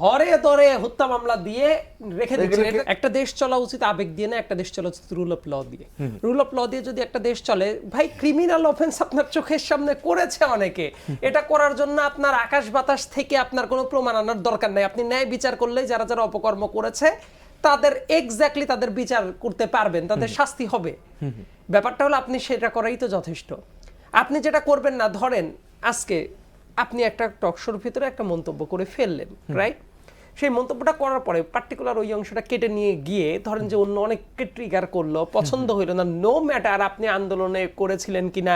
হরে ধরে হত্যা মামলা দিয়ে রেখে দিচ্ছেন। একটা দেশ চলা উচিত আবেগ দিয়ে না, একটা দেশ চলা উচিত রুল অফ ল দিয়ে। রুল অফ ল দিয়ে যদি একটা দেশ চলে, ভাই ক্রিমিনাল অফেন্স আপনার চোখের সামনে করেছে অনেকে, এটা করার জন্য আপনার আকাশ বাতাস থেকে আপনার কোনো প্রমাণ আনার দরকার নাই। আপনি ন্যায় বিচার করলেই যারা যারা অপকর্ম করেছে তাদের এক্স্যাক্টলি তাদের বিচার করতে পারবেন, তাদের শাস্তি হবে। ব্যাপারটা হলো আপনি সেটা করাই তো যথেষ্ট। আপনি যেটা করবেন না, ধরেন আজকে আপনি একটা টকশোর ভিতরে একটা মন্তব্য করে ফেললেন, রাইট? সেই মন্তব্যটা করার পরে পার্টিকুলার ওই অংশটা কেটে নিয়ে গিয়ে ধরেন যে অন্য অনেককে ট্রিগার করলো, পছন্দ হইল না, নো ম্যাটার আপনি আন্দোলনে করেছিলেন কিনা,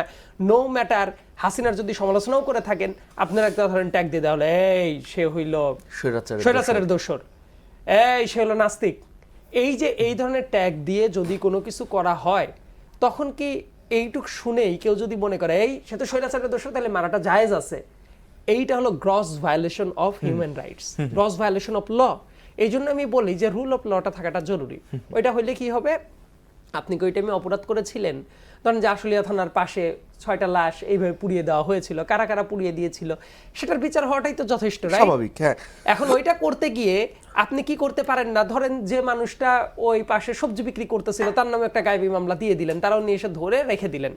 নো ম্যাটার হাসিনার যদি সমালোচনাও করে থাকেন, আপনার একটা ধরেন ট্যাগ দিয়ে দেওয়া হলো এই সে হইল স্বৈরাচারের দোসর, এই সে হলো নাস্তিক। এই যে এই ধরনের ট্যাগ দিয়ে যদি কোনো কিছু করা হয়, তখন কি এইটুক শুনেই কেউ যদি মনে করে এই সে তো স্বৈরাচারের দোসর, তাহলে মারাটা জায়েজ আছে? এইটা হলো gross violation of human rights, gross violation of law. এই জন্য আমি বলি যে রুল অফ লটা থাকাটা জরুরি। ওইটা হইলে কি হবে, আপনি কি ওই টাইমে অপরাধ করেছিলেন, ধরেন যে আশুলিয়া থানার পাশে 6টা লাশ এইভাবে পুড়িয়ে দেওয়া হয়েছিল, কারা কারা পুড়িয়ে দিয়েছিল, সেটার বিচার হওয়াটাই তো যথেষ্ট, স্বাভাবিক। হ্যাঁ, এখন ওইটা করতে গিয়ে আপনি কি করতে পারেন না, ধরেন যে মানুষটা ওই পাশে সবজি বিক্রি করতেছিল তার নামে একটা গায়েবী মামলা দিয়ে দিলেন, তারাও নিয়ে এসে ধরে রেখে দিলেন।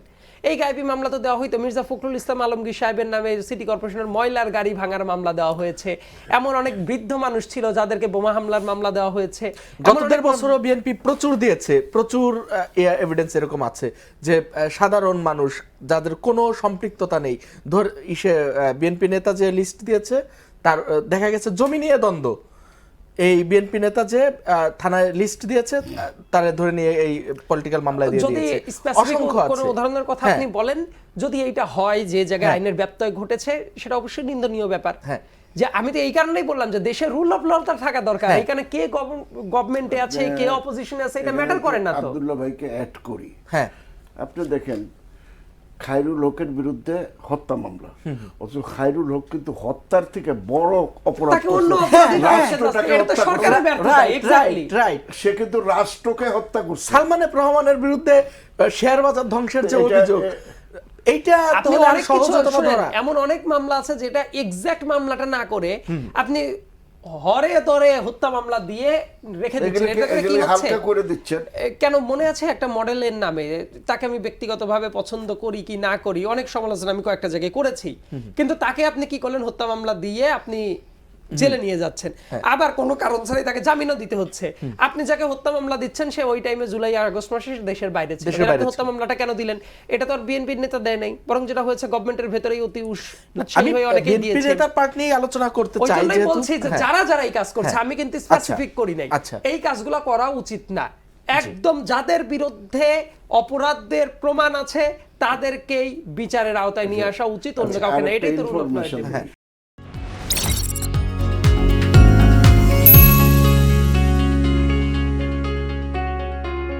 এই গায়েবী মামলা তো দেওয়া হইতো মির্জা ফখরুল ইসলাম আলমগীর সাহেবের নামে সিটি কর্পোরেশনের ময়লার গাড়ি ভাঙার মামলা দেওয়া হয়েছে, এমন অনেক বৃদ্ধ মানুষ ছিল যাদেরকে বোমা হামলার মামলা দেওয়া হয়েছে। গত 1.5 বছরও বিএনপি প্রচুর দিয়েছে, প্রচুর এভিডেন্স এরকম আছে যে সাধারণ মানুষ যাদের কোনো সম্পৃক্ততা নেই, বিএনপি নেতা যে লিস্ট দিয়েছে তার দেখা গেছে জমি নিয়ে দ্বন্দ্ব, এই বিএনপি নেতা যে থানায় লিস্ট দিয়েছে তারে ধরে নিয়ে এই পলিটিক্যাল মামলা দিয়ে দিয়েছে। অসংখ্য আছে। কোন উদাহরণের কথা আপনি বলেন, যদি এইটা হয় যে জায়গায় আইনের ব্যত্যয় ঘটেছে, সেটা অবশ্যই নিন্দনীয় ব্যাপার। হ্যাঁ, যে আমি তো এই কারণেই বললাম যে দেশের রুল অফ লটা থাকা দরকার। এখানে কে গভর্নমেন্টে আছে, কে অপোজিশনে আছে, এটা ম্যাটার করে না তো। আব্দুল্লাহ ভাইকে অ্যাড করি। হ্যাঁ, আপনি দেখেন খায়রুল হকের বিরুদ্ধে হত্যা মামলা, অথচ খায়রুল হক কিন্তু হত্যার থেকে বড় অপরাধ সে কিন্তু রাষ্ট্রকে হত্যা করছে। সালমান এফ রহমানের বিরুদ্ধে শেয়ার বাজার ধ্বংসের যে অভিযোগ, এইটা তো অনেক সহজ। এমন অনেক মামলা আছে যেটা এক্সাক্ট মামলাটা না করে আপনি হরে ধরে হত্যা মামলা দিয়ে রেখে দিচ্ছেন। এটাকে কি হালকা করে দিচ্ছেন কেন? মনে আছে একটা মডেলের নামে, তাকে আমি ব্যক্তিগতভাবে পছন্দ করি কি না করি, অনেক সমালোচনা আমি কয়েকটা জায়গায় করেছি, কিন্তু তাকে আপনি কি করলেন, হত্যা মামলা দিয়ে আপনি জেলে নিয়ে যাচ্ছেন, আবার কোনো কারণ ছাড়াই তাকে জামিনও দিতে হচ্ছে। আপনি যাকে হত্যা মামলা দিচ্ছেন সে ওই টাইমে জুলাই আর আগস্ট মাসে দেশের বাইরে ছিল, আপনি হত্যা মামলাটা কেন দিলেন? এটা তো আর বিএনপির নেতা দেয় নাই, বরং যেটা হয়েছে গভর্নমেন্টের ভেতরেই অতি উৎসাহী হয়ে অনেকেই দিয়েছে। বিএনপি নেতার পার্ট নিয়ে আলোচনা করতে চাই, যেহেতু বলছি যে যারা যারা এই কাজ করছে, আমি কিন্তু স্পেসিফিক করি নাই, এই কাজগুলো করা উচিত না। একদম যাদের বিরুদ্ধে অপরাধের প্রমাণ আছে তাদেরকেই বিচারের আওতায় নিয়ে আসা উচিত, অন্য কাউকে না। এটাই তো রুল অফ ল।